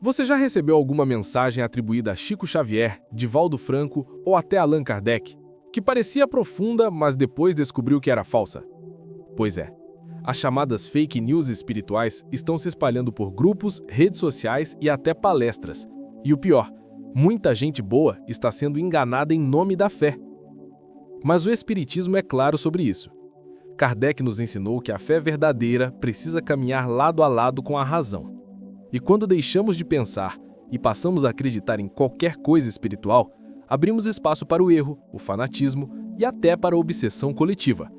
Você já recebeu alguma mensagem atribuída a Chico Xavier, Divaldo Franco ou até Allan Kardec, que parecia profunda, mas depois descobriu que era falsa? Pois é, as chamadas fake news espirituais estão se espalhando por grupos, redes sociais e até palestras. E o pior, muita gente boa está sendo enganada em nome da fé. Mas o Espiritismo é claro sobre isso. Kardec nos ensinou que a fé verdadeira precisa caminhar lado a lado com a razão. E quando deixamos de pensar e passamos a acreditar em qualquer coisa espiritual, abrimos espaço para o erro, o fanatismo e até para a obsessão coletiva.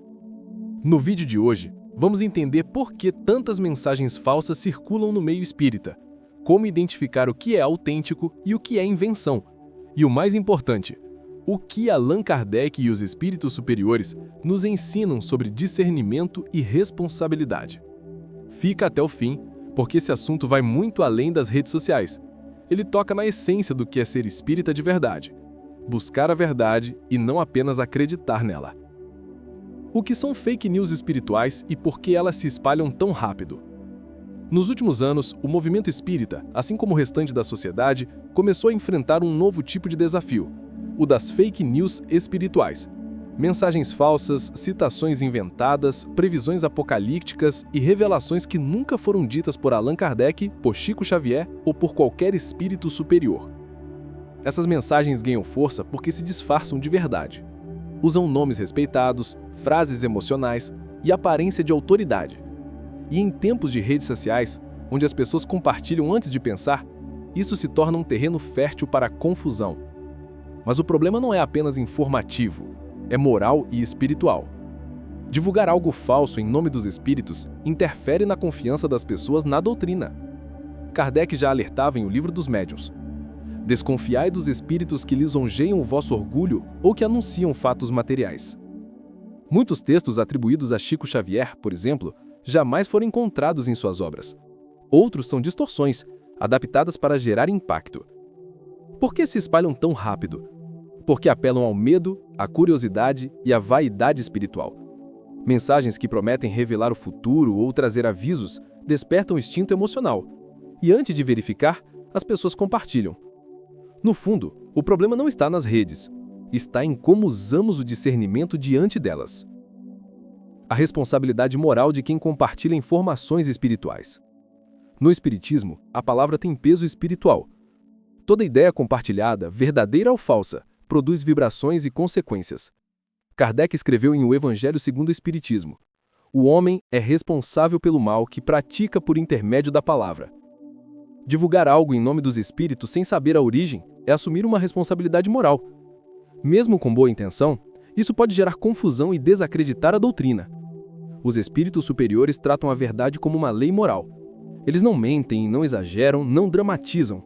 No vídeo de hoje, vamos entender por que tantas mensagens falsas circulam no meio espírita, como identificar o que é autêntico e o que é invenção, e o mais importante, o que Allan Kardec e os espíritos superiores nos ensinam sobre discernimento e responsabilidade. Fica até o fim, porque esse assunto vai muito além das redes sociais. Ele toca na essência do que é ser espírita de verdade, buscar a verdade e não apenas acreditar nela. O que são fake news espirituais e por que elas se espalham tão rápido? Nos últimos anos, o movimento espírita, assim como o restante da sociedade, começou a enfrentar um novo tipo de desafio, o das fake news espirituais. Mensagens falsas, citações inventadas, previsões apocalípticas e revelações que nunca foram ditas por Allan Kardec, por Chico Xavier ou por qualquer espírito superior. Essas mensagens ganham força porque se disfarçam de verdade. Usam nomes respeitados, frases emocionais e aparência de autoridade. E em tempos de redes sociais, onde as pessoas compartilham antes de pensar, isso se torna um terreno fértil para a confusão. Mas o problema não é apenas informativo, é moral e espiritual. Divulgar algo falso em nome dos espíritos interfere na confiança das pessoas na doutrina. Kardec já alertava em O Livro dos Médiuns: desconfiai dos espíritos que lisonjeiam o vosso orgulho ou que anunciam fatos materiais. Muitos textos atribuídos a Chico Xavier, por exemplo, jamais foram encontrados em suas obras. Outros são distorções, adaptadas para gerar impacto. Por que se espalham tão rápido? Porque apelam ao medo, à curiosidade e à vaidade espiritual. Mensagens que prometem revelar o futuro ou trazer avisos despertam o instinto emocional. E antes de verificar, as pessoas compartilham. No fundo, o problema não está nas redes, está em como usamos o discernimento diante delas. A responsabilidade moral de quem compartilha informações espirituais. No Espiritismo, a palavra tem peso espiritual. Toda ideia compartilhada, verdadeira ou falsa, produz vibrações e consequências. Kardec escreveu em O Evangelho segundo o Espiritismo: o homem é responsável pelo mal que pratica por intermédio da palavra. Divulgar algo em nome dos espíritos sem saber a origem é assumir uma responsabilidade moral. Mesmo com boa intenção, isso pode gerar confusão e desacreditar a doutrina. Os espíritos superiores tratam a verdade como uma lei moral. Eles não mentem, não exageram, não dramatizam.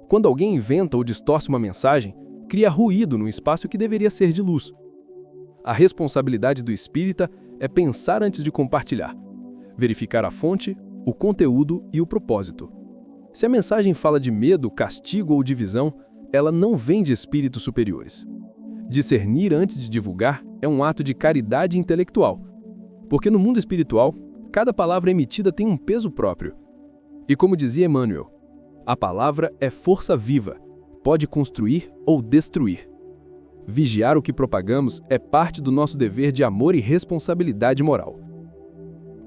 Quando alguém inventa ou distorce uma mensagem, cria ruído no espaço que deveria ser de luz. A responsabilidade do espírita é pensar antes de compartilhar, verificar a fonte, o conteúdo e o propósito. Se a mensagem fala de medo, castigo ou divisão, ela não vem de espíritos superiores. Discernir antes de divulgar é um ato de caridade intelectual, porque no mundo espiritual, cada palavra emitida tem um peso próprio. E como dizia Emmanuel, a palavra é força viva, pode construir ou destruir. Vigiar o que propagamos é parte do nosso dever de amor e responsabilidade moral.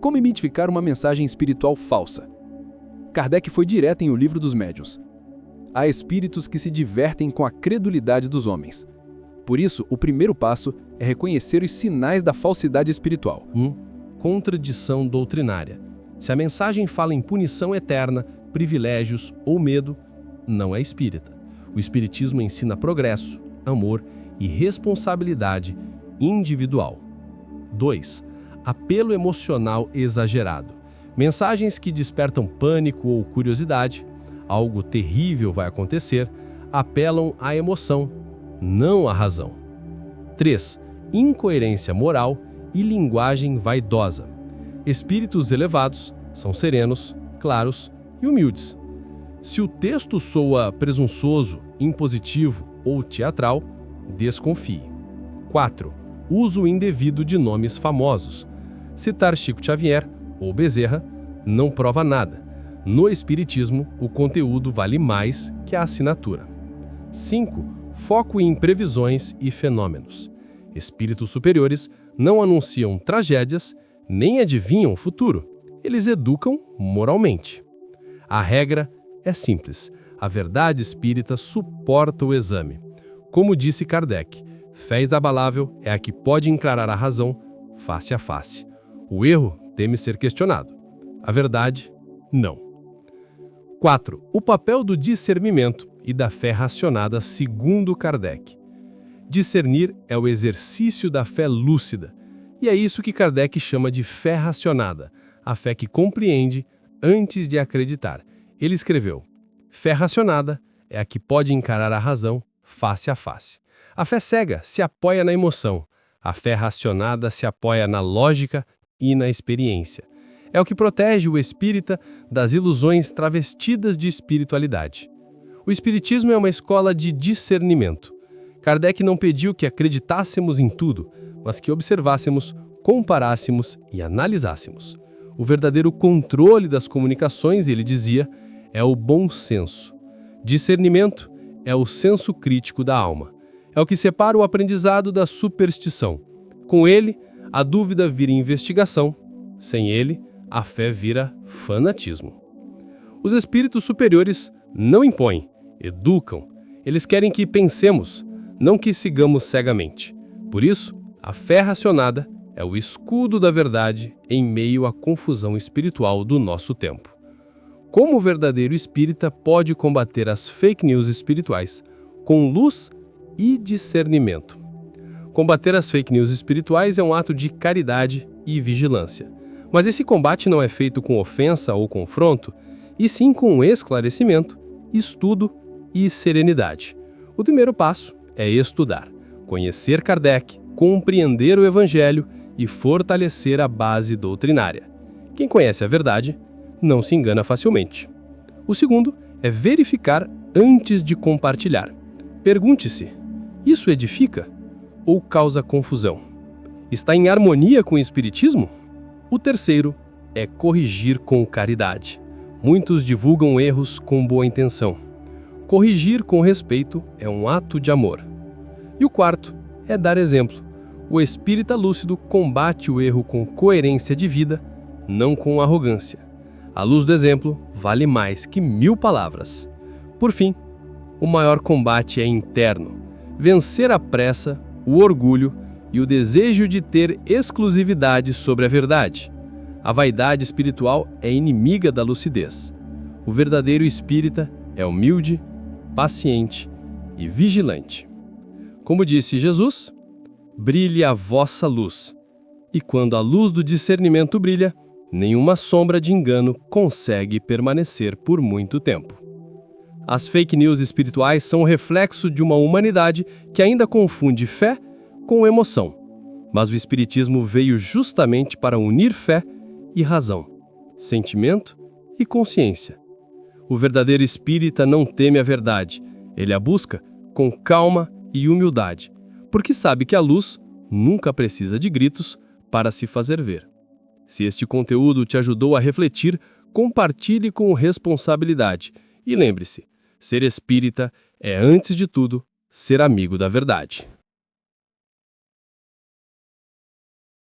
Como identificar uma mensagem espiritual falsa? Kardec foi direto em O Livro dos Médiuns. Há espíritos que se divertem com a credulidade dos homens. Por isso, o primeiro passo é reconhecer os sinais da falsidade espiritual. 1. Contradição doutrinária. Se a mensagem fala em punição eterna, privilégios ou medo, não é espírita. O Espiritismo ensina progresso, amor e responsabilidade individual. 2. Apelo emocional exagerado. Mensagens que despertam pânico ou curiosidade, algo terrível vai acontecer, apelam à emoção, não à razão. 3. Incoerência moral e linguagem vaidosa. Espíritos elevados são serenos, claros e humildes. Se o texto soa presunçoso, impositivo ou teatral, desconfie. 4. Uso indevido de nomes famosos. Citar Chico Xavier ou Bezerra não prova nada. No Espiritismo, o conteúdo vale mais que a assinatura. 5. Foco em previsões e fenômenos. Espíritos superiores não anunciam tragédias, nem adivinham o futuro. Eles educam moralmente. A regra é simples. A verdade espírita suporta o exame. Como disse Kardec, fé inabalável é a que pode encarar a razão face a face. O erro teme ser questionado. A verdade, não. 4. O papel do discernimento e da fé racionada segundo Kardec. Discernir é o exercício da fé lúcida, e é isso que Kardec chama de fé racionada, a fé que compreende antes de acreditar. Ele escreveu: fé racionada é a que pode encarar a razão face a face. A fé cega se apoia na emoção, a fé racionada se apoia na lógica e na experiência. É o que protege o espírita das ilusões travestidas de espiritualidade. O espiritismo é uma escola de discernimento. Kardec não pediu que acreditássemos em tudo, mas que observássemos, comparássemos e analisássemos. O verdadeiro controle das comunicações, ele dizia, é o bom senso. Discernimento é o senso crítico da alma. É o que separa o aprendizado da superstição. Com ele, a dúvida vira investigação. Sem ele, a fé vira fanatismo. Os espíritos superiores não impõem, educam. Eles querem que pensemos, não que sigamos cegamente. Por isso, a fé racionada é o escudo da verdade em meio à confusão espiritual do nosso tempo. Como o verdadeiro espírita pode combater as fake news espirituais? Com luz e discernimento. Combater as fake news espirituais é um ato de caridade e vigilância. Mas esse combate não é feito com ofensa ou confronto, e sim com esclarecimento, estudo e serenidade. O primeiro passo é estudar, conhecer Kardec, compreender o Evangelho e fortalecer a base doutrinária. Quem conhece a verdade não se engana facilmente. O segundo é verificar antes de compartilhar. Pergunte-se: isso edifica ou causa confusão? Está em harmonia com o Espiritismo? O terceiro é corrigir com caridade. Muitos divulgam erros com boa intenção. Corrigir com respeito é um ato de amor. E o quarto é dar exemplo. O espírita lúcido combate o erro com coerência de vida, não com arrogância. A luz do exemplo vale mais que 1000 palavras. Por fim, o maior combate é interno. Vencer a pressa, o orgulho e o desejo de ter exclusividade sobre a verdade. A vaidade espiritual é inimiga da lucidez. O verdadeiro espírita é humilde, paciente e vigilante. Como disse Jesus, brilhe a vossa luz. E quando a luz do discernimento brilha, nenhuma sombra de engano consegue permanecer por muito tempo. As fake news espirituais são o reflexo de uma humanidade que ainda confunde fé com emoção. Mas o Espiritismo veio justamente para unir fé e razão, sentimento e consciência. O verdadeiro espírita não teme a verdade, ele a busca com calma e humildade, porque sabe que a luz nunca precisa de gritos para se fazer ver. Se este conteúdo te ajudou a refletir, compartilhe com responsabilidade. E lembre-se, ser espírita é, antes de tudo, ser amigo da verdade.